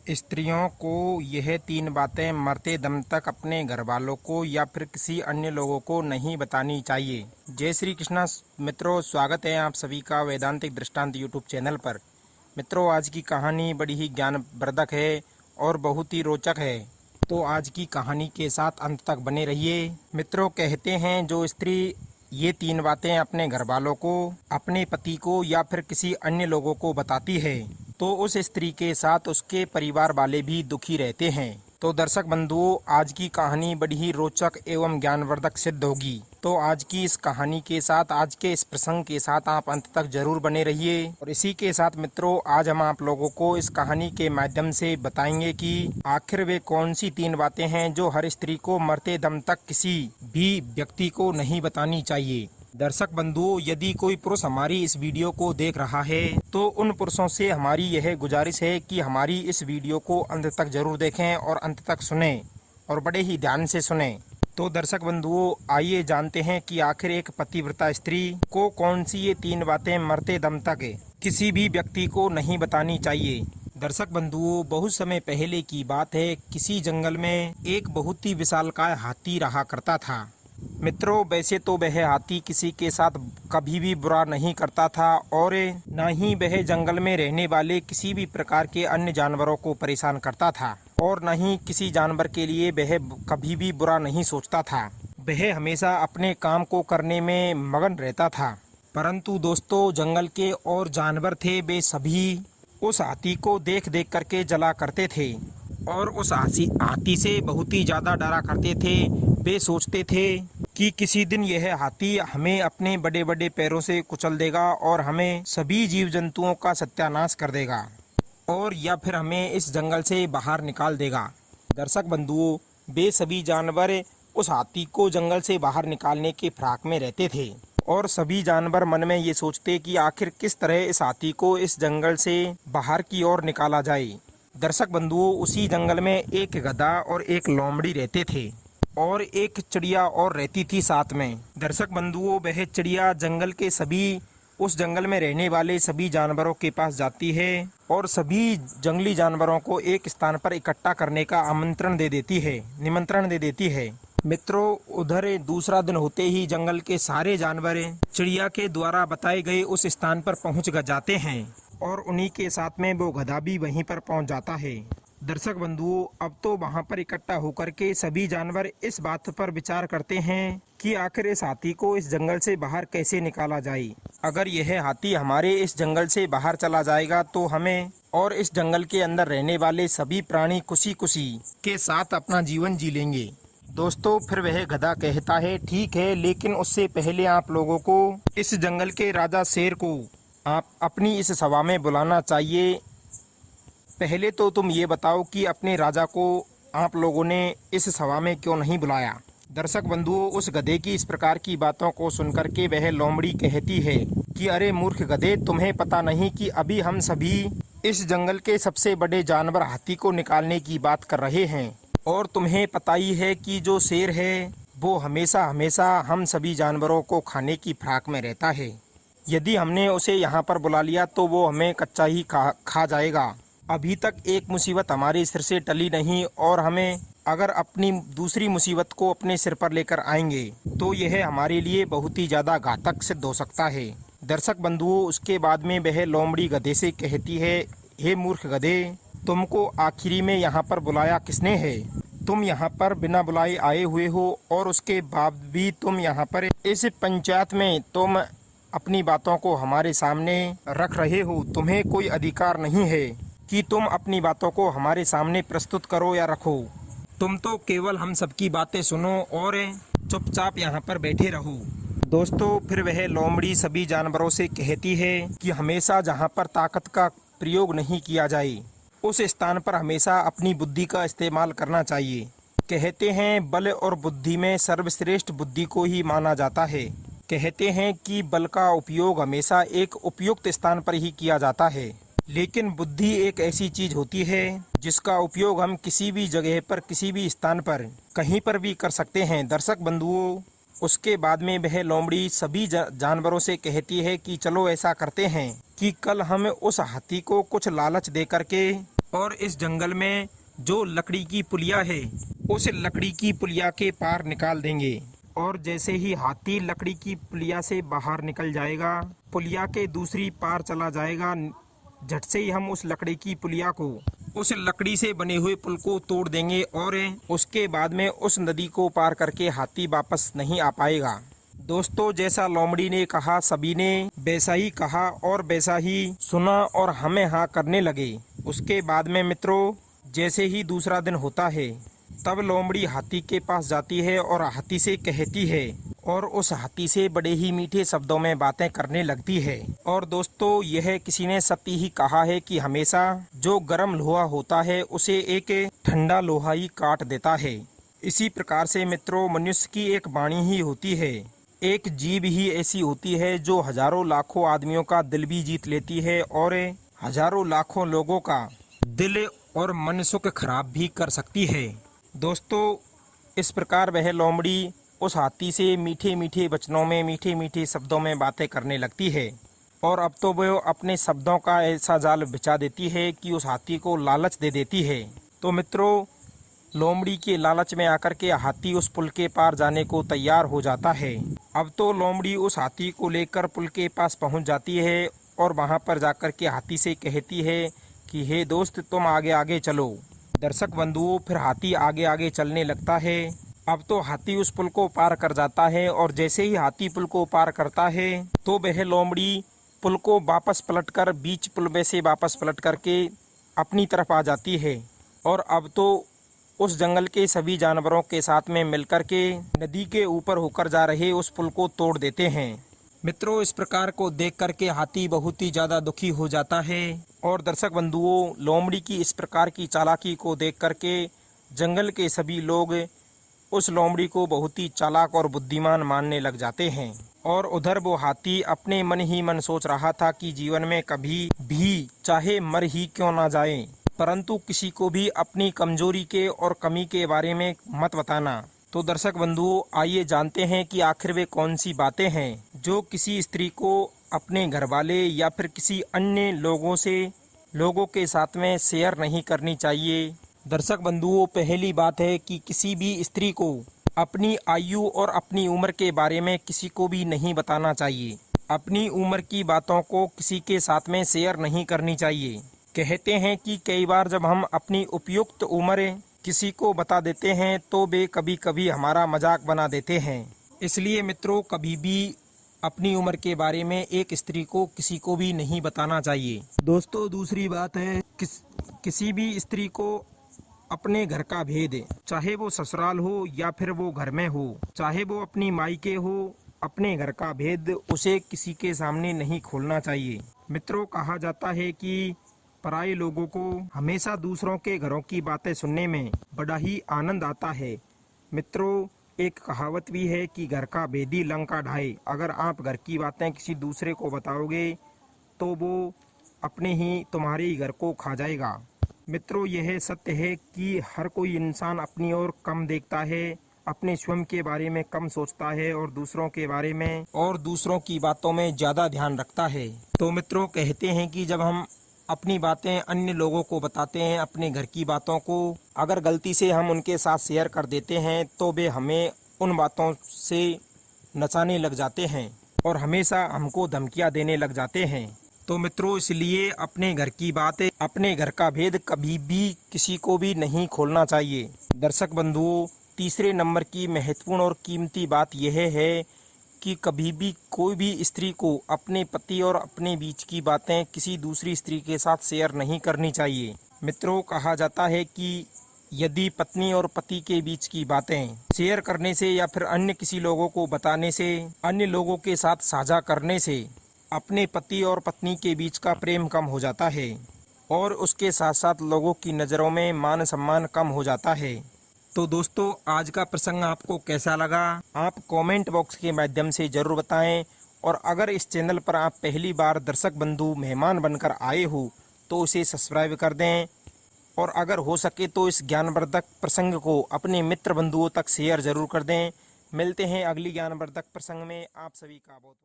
स्त्रियों को यह 3 बातें मरते दम तक अपने घर वालों को या फिर किसी अन्य लोगों को नहीं बतानी चाहिए। जय श्री कृष्णा मित्रों, स्वागत है आप सभी का वेदांतिक दृष्टांत यूट्यूब चैनल पर। मित्रों, आज की कहानी बड़ी ही ज्ञानवर्धक है और बहुत ही रोचक है, तो आज की कहानी के साथ अंत तक बने रहिए। मित्रों, कहते हैं जो स्त्री ये 3 बातें अपने घर वालों को, अपने पति को या फिर किसी अन्य लोगों को बताती है तो उस स्त्री के साथ उसके परिवार वाले भी दुखी रहते हैं। तो दर्शक बंधुओं, आज की कहानी बड़ी ही रोचक एवं ज्ञानवर्धक सिद्ध होगी। तो आज की इस कहानी के साथ, आज के इस प्रसंग के साथ आप अंत तक जरूर बने रहिए। और इसी के साथ मित्रों, आज हम आप लोगों को इस कहानी के माध्यम से बताएंगे कि आखिर वे कौन सी 3 बातें हैं जो हर स्त्री को मरते दम तक किसी भी व्यक्ति को नहीं बतानी चाहिए। दर्शक बंधुओं, यदि कोई पुरुष हमारी इस वीडियो को देख रहा है तो उन पुरुषों से हमारी यह गुजारिश है कि हमारी इस वीडियो को अंत तक जरूर देखें और अंत तक सुनें और बड़े ही ध्यान से सुनें। तो दर्शक बंधुओं, आइए जानते हैं कि आखिर एक पतिव्रता स्त्री को कौन सी ये 3 बातें मरते दम तक किसी भी व्यक्ति को नहीं बतानी चाहिए। दर्शक बंधुओं, बहुत समय पहले की बात है, किसी जंगल में एक बहुत ही विशालकाय हाथी रहा करता था। मित्रों, वैसे तो वह हाथी किसी के साथ कभी भी बुरा नहीं करता था और न ही वह जंगल में रहने वाले किसी भी प्रकार के अन्य जानवरों को परेशान करता था और न ही किसी जानवर के लिए वह कभी भी बुरा नहीं सोचता था। वह हमेशा अपने काम को करने में मगन रहता था। परंतु दोस्तों, जंगल के और जानवर थे, वे सभी उस हाथी को देख देख करके जला करते थे और उस हाथी से बहुत ही ज़्यादा डरा करते थे। वे सोचते थे कि किसी दिन यह हाथी हमें अपने बड़े बड़े पैरों से कुचल देगा और हमें सभी जीव जंतुओं का सत्यानाश कर देगा और या फिर हमें इस जंगल से बाहर निकाल देगा। दर्शक बंधुओं, वे सभी जानवर उस हाथी को जंगल से बाहर निकालने के फिराक में रहते थे और सभी जानवर मन में ये सोचते कि आखिर किस तरह इस हाथी को इस जंगल से बाहर की ओर निकाला जाए। दर्शक बंधुओं, उसी जंगल में एक गधा और एक लोमड़ी रहते थे और एक चिड़िया और रहती थी साथ में। दर्शक बंधुओं, वह चिड़िया जंगल के सभी, उस जंगल में रहने वाले सभी जानवरों के पास जाती है और सभी जंगली जानवरों को एक स्थान पर इकट्ठा करने का निमंत्रण दे देती है। मित्रों, उधर दूसरा दिन होते ही जंगल के सारे जानवर चिड़िया के द्वारा बताए गए उस स्थान पर पहुंच जाते हैं और उन्हीं के साथ में वो गधा भी वहीं पर पहुंच जाता है। दर्शक बंधुओं, अब तो वहां पर इकट्ठा होकर के सभी जानवर इस बात पर विचार करते हैं कि आखिर इस हाथी को इस जंगल से बाहर कैसे निकाला जाए। अगर यह हाथी हमारे इस जंगल से बाहर चला जाएगा तो हमें और इस जंगल के अंदर रहने वाले सभी प्राणी खुशी खुशी के साथ अपना जीवन जी लेंगे। दोस्तों, फिर वह गधा कहता है, ठीक है, लेकिन उससे पहले आप लोगों को इस जंगल के राजा शेर को आप अपनी इस सभा में बुलाना चाहिए। पहले तो तुम ये बताओ कि अपने राजा को आप लोगों ने इस सभा में क्यों नहीं बुलाया। दर्शक बंधुओं, उस गधे की इस प्रकार की बातों को सुनकर के वह लोमड़ी कहती है कि अरे मूर्ख गधे, तुम्हें पता नहीं कि अभी हम सभी इस जंगल के सबसे बड़े जानवर हाथी को निकालने की बात कर रहे हैं और तुम्हें पता ही है कि जो शेर है वो हमेशा हमेशा हम सभी जानवरों को खाने की फिराक में रहता है। यदि हमने उसे यहाँ पर बुला लिया तो वो हमें कच्चा ही खा जाएगा। अभी तक एक मुसीबत हमारे सिर से टली नहीं और हमें अगर अपनी दूसरी मुसीबत को अपने सिर पर लेकर आएंगे तो यह हमारे लिए बहुत ही ज़्यादा घातक सिद्ध हो सकता है। दर्शक बंधुओं, उसके बाद में वह लोमड़ी गधे से कहती है, हे मूर्ख गधे, तुमको आखिरी में यहाँ पर बुलाया किसने है? तुम यहाँ पर बिना बुलाए आए हुए हो और उसके बाद भी तुम यहाँ पर इस पंचायत में तुम अपनी बातों को हमारे सामने रख रहे हो। तुम्हें कोई अधिकार नहीं है कि तुम अपनी बातों को हमारे सामने प्रस्तुत करो या रखो। तुम तो केवल हम सबकी बातें सुनो और चुपचाप यहाँ पर बैठे रहो। दोस्तों, फिर वह लोमड़ी सभी जानवरों से कहती है कि हमेशा जहाँ पर ताकत का प्रयोग नहीं किया जाए उस स्थान पर हमेशा अपनी बुद्धि का इस्तेमाल करना चाहिए। कहते हैं बल और बुद्धि में सर्वश्रेष्ठ बुद्धि को ही माना जाता है। कहते हैं कि बल का उपयोग हमेशा एक उपयुक्त स्थान पर ही किया जाता है, लेकिन बुद्धि एक ऐसी चीज होती है जिसका उपयोग हम किसी भी जगह पर, किसी भी स्थान पर, कहीं पर भी कर सकते हैं। दर्शक बंधुओं, उसके बाद में वह लोमड़ी सभी जानवरों से कहती है कि चलो ऐसा करते हैं कि कल हम उस हाथी को कुछ लालच दे करके और इस जंगल में जो लकड़ी की पुलिया है उस लकड़ी की पुलिया के पार निकाल देंगे। और जैसे ही हाथी लकड़ी की पुलिया से बाहर निकल जाएगा, पुलिया के दूसरी पार चला जाएगा, झट से ही हम उस लकड़ी की पुलिया को, उस लकड़ी से बने हुए पुल को तोड़ देंगे और उसके बाद में उस नदी को पार करके हाथी वापस नहीं आ पाएगा। दोस्तों, जैसा लोमड़ी ने कहा सभी ने वैसा ही कहा और वैसा ही सुना और हमें हाँ करने लगे। उसके बाद में मित्रों, जैसे ही दूसरा दिन होता है तब लोमड़ी हाथी के पास जाती है और हाथी से कहती है और उस हाथी से बड़े ही मीठे शब्दों में बातें करने लगती है। और दोस्तों, यह किसी ने सत्य ही कहा है कि हमेशा जो गर्म लोहा होता है उसे एक ठंडा लोहा ही काट देता है। इसी प्रकार से मित्रों, मनुष्य की एक वाणी ही होती है, एक जीव ही ऐसी होती है जो हजारों लाखों आदमियों का दिल भी जीत लेती है और हजारों लाखों लोगों का दिल और मन सुख खराब भी कर सकती है। दोस्तों, इस प्रकार वह लोमड़ी उस हाथी से मीठे मीठे वचनों में, मीठे मीठे शब्दों में बातें करने लगती है और अब तो वह अपने शब्दों का ऐसा जाल बिछा देती है कि उस हाथी को लालच दे देती है। तो मित्रों, लोमड़ी के लालच में आकर के हाथी उस पुल के पार जाने को तैयार हो जाता है। अब तो लोमड़ी उस हाथी को लेकर पुल के पास पहुंच जाती है और वहां पर जाकर के हाथी से कहती है कि हे दोस्त, तुम आगे आगे चलो। दर्शक बंधुओं, फिर हाथी आगे आगे चलने लगता है। अब तो हाथी उस पुल को पार कर जाता है और जैसे ही हाथी पुल को पार करता है तो वह लोमड़ी पुल को वापस पलटकर बीच पुल में से वापस पलट करके अपनी तरफ आ जाती है। और अब तो उस जंगल के सभी जानवरों के साथ में मिलकर के नदी के ऊपर होकर जा रहे उस पुल को तोड़ देते हैं। मित्रों, इस प्रकार को देख करके हाथी बहुत ही ज्यादा दुखी हो जाता है। और दर्शक बंधुओं, लोमड़ी की इस प्रकार की चालाकी को देख करके जंगल के सभी लोग उस लोमड़ी को बहुत ही चालाक और बुद्धिमान मानने लग जाते हैं। और उधर वो हाथी अपने मन ही मन सोच रहा था कि जीवन में कभी भी चाहे मर ही क्यों ना जाए, परंतु किसी को भी अपनी कमजोरी के और कमी के बारे में मत बताना। तो दर्शक बंधुओं, आइए जानते हैं कि आखिर वे कौन सी बातें हैं जो किसी स्त्री को अपने घर वाले या फिर किसी अन्य लोगों के साथ में शेयर नहीं करनी चाहिए। दर्शक बंधुओं, पहली बात है कि किसी भी स्त्री को अपनी आयु और अपनी उम्र के बारे में किसी को भी नहीं बताना चाहिए। अपनी उम्र की बातों को किसी के साथ में शेयर नहीं करनी चाहिए। कहते हैं कि कई बार जब हम अपनी उपयुक्त उम्र किसी को बता देते हैं तो वे कभी कभी हमारा मजाक बना देते हैं। इसलिए मित्रों, कभी भी अपनी उम्र के बारे में एक स्त्री को किसी को भी नहीं बताना चाहिए। दोस्तों, दूसरी बात है किसी भी स्त्री को अपने घर का भेद, चाहे वो ससुराल हो या फिर वो घर में हो, चाहे वो अपनी मायके हो, अपने घर का भेद उसे किसी के सामने नहीं खोलना चाहिए। मित्रों, कहा जाता है कि पराये लोगों को हमेशा दूसरों के घरों की बातें सुनने में बड़ा ही आनंद आता है। मित्रों, एक कहावत भी है कि घर का भेदी लंका ढाए। अगर आप घर की बातें किसी दूसरे को बताओगे तो वो अपने ही तुम्हारे ही घर को खा जाएगा। मित्रों, यह सत्य है कि हर कोई इंसान अपनी ओर कम देखता है, अपने स्वयं के बारे में कम सोचता है और दूसरों के बारे में और दूसरों की बातों में ज्यादा ध्यान रखता है। तो मित्रों, कहते हैं कि जब हम अपनी बातें अन्य लोगों को बताते हैं, अपने घर की बातों को अगर गलती से हम उनके साथ शेयर कर देते हैं तो वे हमें उन बातों से नचाने लग जाते हैं और हमेशा हमको धमकियां देने लग जाते हैं। तो मित्रों, इसलिए अपने घर की बातें, अपने घर का भेद कभी भी किसी को भी नहीं खोलना चाहिए। दर्शक बंधुओं, तीसरे नंबर की महत्वपूर्ण और कीमती बात यह है कि कभी भी कोई भी स्त्री को अपने पति और अपने बीच की बातें किसी दूसरी स्त्री के साथ शेयर नहीं करनी चाहिए। मित्रों, कहा जाता है कि यदि पत्नी और पति के बीच की बातें शेयर करने से या फिर अन्य किसी लोगों को बताने से, अन्य लोगों के साथ साझा करने से अपने पति और पत्नी के बीच का प्रेम कम हो जाता है और उसके साथ साथ लोगों की नज़रों में मान सम्मान कम हो जाता है। तो दोस्तों, आज का प्रसंग आपको कैसा लगा आप कमेंट बॉक्स के माध्यम से ज़रूर बताएं। और अगर इस चैनल पर आप पहली बार दर्शक बंधु मेहमान बनकर आए हो तो उसे सब्सक्राइब कर दें और अगर हो सके तो इस ज्ञानवर्धक प्रसंग को अपने मित्र बंधुओं तक शेयर ज़रूर कर दें। मिलते हैं अगली ज्ञानवर्धक प्रसंग में। आप सभी का बहुत